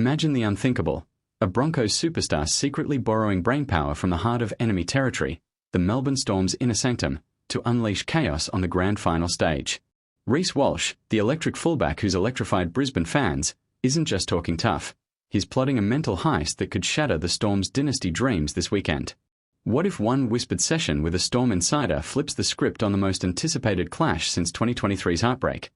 Imagine the unthinkable. A Broncos superstar secretly borrowing brainpower from the heart of enemy territory, the Melbourne Storm's inner sanctum, to unleash chaos on the grand final stage. Reece Walsh, the electric fullback who's electrified Brisbane fans, isn't just talking tough. He's plotting a mental heist that could shatter the Storm's dynasty dreams this weekend. What if one whispered session with a Storm insider flips the script on the most anticipated clash since 2023's heartbreak?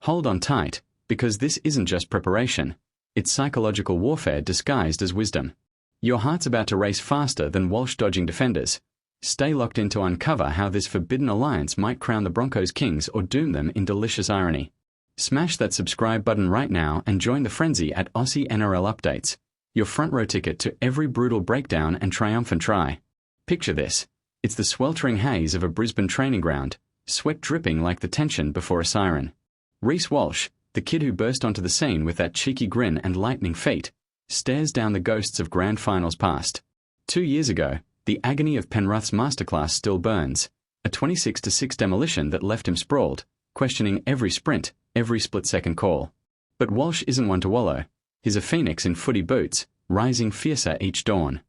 Hold on tight, because this isn't just preparation. It's psychological warfare disguised as wisdom. Your heart's about to race faster than Walsh dodging defenders. Stay locked in to uncover how this forbidden alliance might crown the Broncos kings or doom them in delicious irony. Smash that subscribe button right now and join the frenzy at Aussie NRL Updates, your front row ticket to every brutal breakdown and triumphant try. Picture this. It's the sweltering haze of a Brisbane training ground, sweat dripping like the tension before a siren. Reece Walsh, the kid who burst onto the scene with that cheeky grin and lightning feet, stares down the ghosts of grand finals past. 2 years ago, the agony of Penrith's masterclass still burns, a 26-6 demolition that left him sprawled, questioning every sprint, every split-second call. But Walsh isn't one to wallow. He's a phoenix in footy boots, rising fiercer each dawn.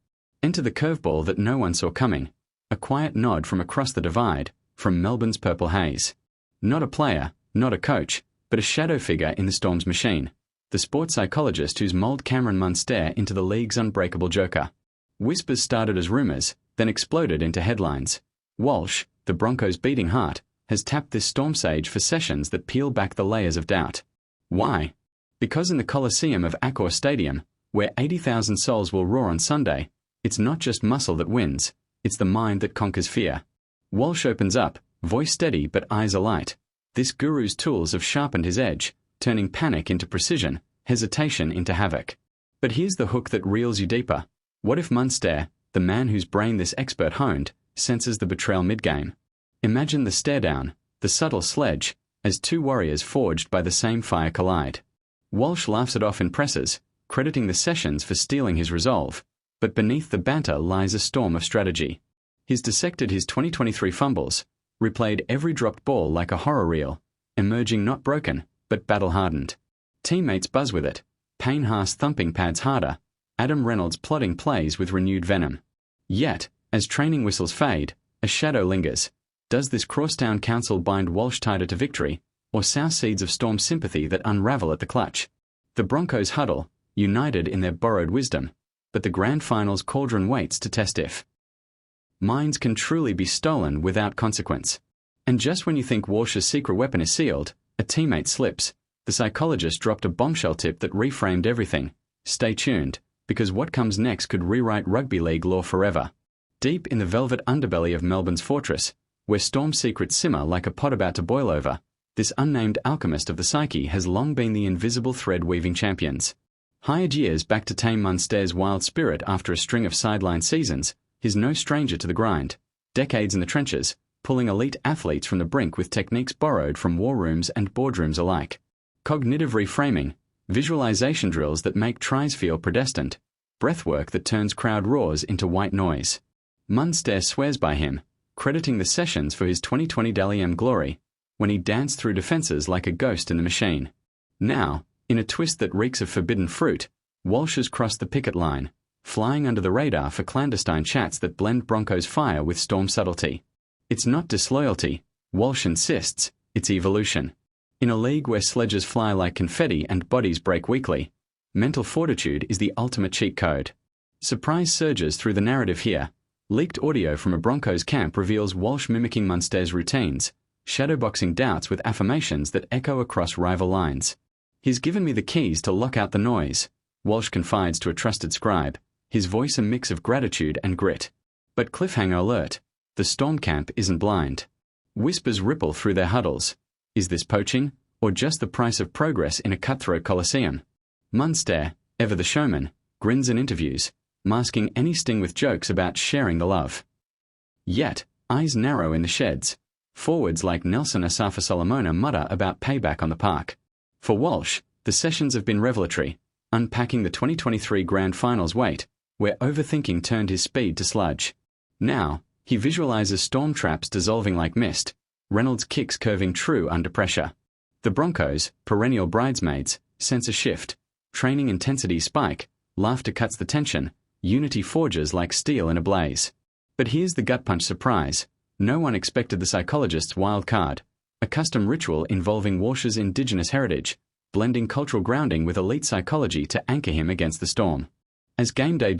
Enter the curveball that no one saw coming, a quiet nod from across the divide, from Melbourne's purple haze. Not a player, not a coach, but a shadow figure in the Storm's machine, the sports psychologist who's molded Cameron Munster into the league's unbreakable joker. Whispers started as rumours, then exploded into headlines. Walsh, the Broncos' beating heart, has tapped this storm sage for sessions that peel back the layers of doubt. Why? Because in the Coliseum of Accor Stadium, where 80,000 souls will roar on Sunday, it's not just muscle that wins, it's the mind that conquers fear. Walsh opens up, voice steady but eyes alight. This guru's tools have sharpened his edge, turning panic into precision, hesitation into havoc. But here's the hook that reels you deeper. What if Munster, the man whose brain this expert honed, senses the betrayal mid-game? Imagine the stare-down, the subtle sledge, as two warriors forged by the same fire collide. Walsh laughs it off in presses, crediting the sessions for stealing his resolve, but beneath the banter lies a storm of strategy. He's dissected his 2023 fumbles, replayed every dropped ball like a horror reel, emerging not broken, but battle-hardened. Teammates buzz with it, Payne Haas thumping pads harder, Adam Reynolds plotting plays with renewed venom. Yet, as training whistles fade, a shadow lingers. Does this crosstown council bind Walsh tighter to victory, or sow seeds of Storm sympathy that unravel at the clutch? The Broncos huddle, united in their borrowed wisdom, but the grand final's cauldron waits to test if minds can truly be stolen without consequence. And just when you think Walsh's secret weapon is sealed, a teammate slips. The psychologist dropped a bombshell tip that reframed everything. Stay tuned, because what comes next could rewrite rugby league law forever. Deep in the velvet underbelly of Melbourne's fortress, where storm secrets simmer like a pot about to boil over, this unnamed alchemist of the psyche has long been the invisible thread-weaving champions. Hired years back to tame Munster's wild spirit after a string of sideline seasons, he's no stranger to the grind. Decades in the trenches, pulling elite athletes from the brink with techniques borrowed from war rooms and boardrooms alike. Cognitive reframing, visualization drills that make tries feel predestined, breathwork that turns crowd roars into white noise. Munster swears by him, crediting the sessions for his 2020 Dally M glory, when he danced through defences like a ghost in the machine. Now, in a twist that reeks of forbidden fruit, Walsh has crossed the picket line, flying under the radar for clandestine chats that blend Broncos fire with Storm subtlety. It's not disloyalty, Walsh insists, it's evolution. In a league where sledges fly like confetti and bodies break weakly, mental fortitude is the ultimate cheat code. Surprise surges through the narrative here. Leaked audio from a Broncos camp reveals Walsh mimicking Munster's routines, shadowboxing doubts with affirmations that echo across rival lines. He's given me the keys to lock out the noise, Walsh confides to a trusted scribe, his voice a mix of gratitude and grit. But cliffhanger alert, the Storm camp isn't blind. Whispers ripple through their huddles. Is this poaching, or just the price of progress in a cutthroat coliseum? Munster, ever the showman, grins in interviews, masking any sting with jokes about sharing the love. Yet, eyes narrow in the sheds. Forwards like Nelson Asafa-Solomona mutter about payback on the park. For Walsh, the sessions have been revelatory, unpacking the 2023 Grand Finals weight, where overthinking turned his speed to sludge. Now, he visualizes storm traps dissolving like mist, Reynolds' kicks curving true under pressure. The Broncos, perennial bridesmaids, sense a shift. training intensity spike, laughter cuts the tension, unity forges like steel in a blaze. But here's the gut punch surprise. No one expected the psychologist's wild card, a custom ritual involving Walsh's indigenous heritage, blending cultural grounding with elite psychology to anchor him against the storm. As game day